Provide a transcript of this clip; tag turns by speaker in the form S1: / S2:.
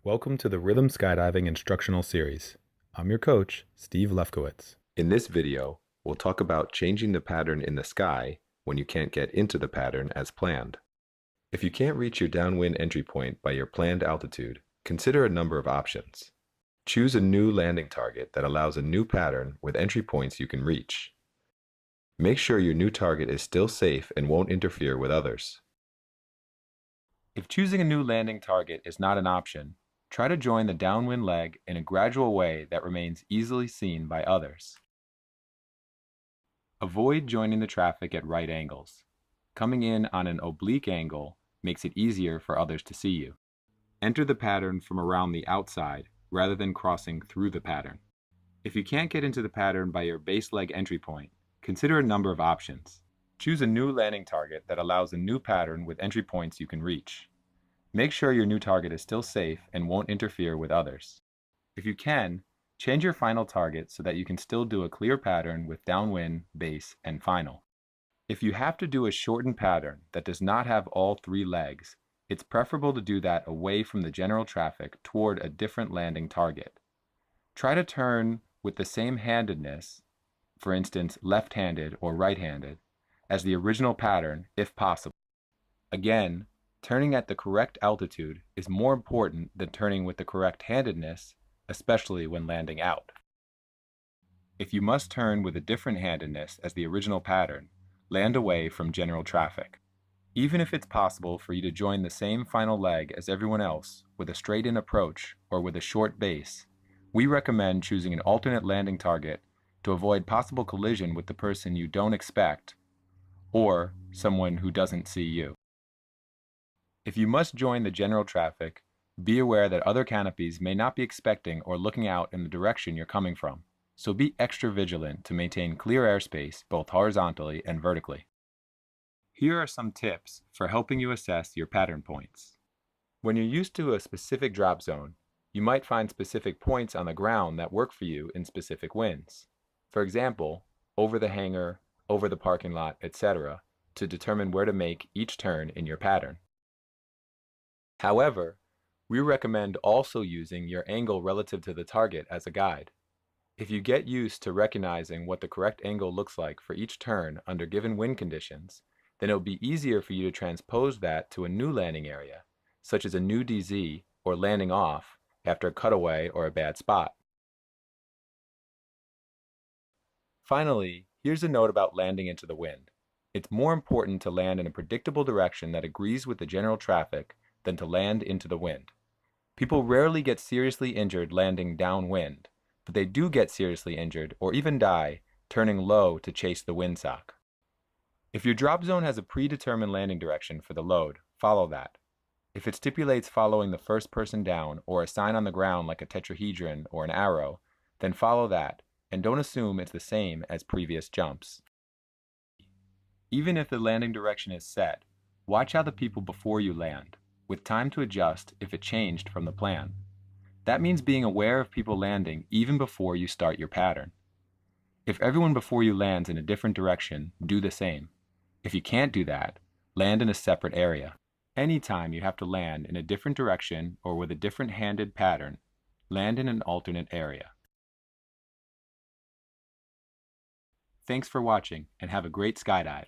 S1: Welcome to the Rhythm Skydiving Instructional Series. I'm your coach, Steve Lefkowitz.
S2: In this video, we'll talk about changing the pattern in the sky when you can't get into the pattern as planned. If you can't reach your downwind entry point by your planned altitude, consider a number of options. Choose a new landing target that allows a new pattern with entry points you can reach. Make sure your new target is still safe and won't interfere with others. If choosing a new landing target is not an option, try to join the downwind leg in a gradual way that remains easily seen by others. Avoid joining the traffic at right angles. Coming in on an oblique angle makes it easier for others to see you. Enter the pattern from around the outside rather than crossing through the pattern. If you can't get into the pattern by your base leg entry point, consider a number of options. Choose a new landing target that allows a new pattern with entry points you can reach. Make sure your new target is still safe and won't interfere with others. If you can, change your final target so that you can still do a clear pattern with downwind, base, and final. If you have to do a shortened pattern that does not have all three legs, it's preferable to do that away from the general traffic toward a different landing target. Try to turn with the same handedness, for instance, left-handed or right-handed, as the original pattern if possible. Again, turning at the correct altitude is more important than turning with the correct handedness, especially when landing out. If you must turn with a different handedness as the original pattern, land away from general traffic. Even if it's possible for you to join the same final leg as everyone else with a straight-in approach or with a short base, we recommend choosing an alternate landing target to avoid possible collision with the person you don't expect or someone who doesn't see you. If you must join the general traffic, be aware that other canopies may not be expecting or looking out in the direction you're coming from, so be extra vigilant to maintain clear airspace both horizontally and vertically. Here are some tips for helping you assess your pattern points. When you're used to a specific drop zone, you might find specific points on the ground that work for you in specific winds. For example, over the hangar, over the parking lot, etc., to determine where to make each turn in your pattern. However, we recommend also using your angle relative to the target as a guide. If you get used to recognizing what the correct angle looks like for each turn under given wind conditions, then it will be easier for you to transpose that to a new landing area, such as a new DZ or landing off after a cutaway or a bad spot. Finally, here's a note about landing into the wind. It's more important to land in a predictable direction that agrees with the general traffic than to land into the wind. People rarely get seriously injured landing downwind, but they do get seriously injured or even die turning low to chase the windsock. If your drop zone has a predetermined landing direction for the load, follow that. If it stipulates following the first person down or a sign on the ground like a tetrahedron or an arrow, then follow that and don't assume it's the same as previous jumps. Even if the landing direction is set, watch how the people before you land, with time to adjust if it changed from the plan. That means being aware of people landing even before you start your pattern. If everyone before you lands in a different direction, do the same. If you can't do that, land in a separate area. Anytime you have to land in a different direction or with a different handed pattern, land in an alternate area. Thanks for watching and have a great skydive.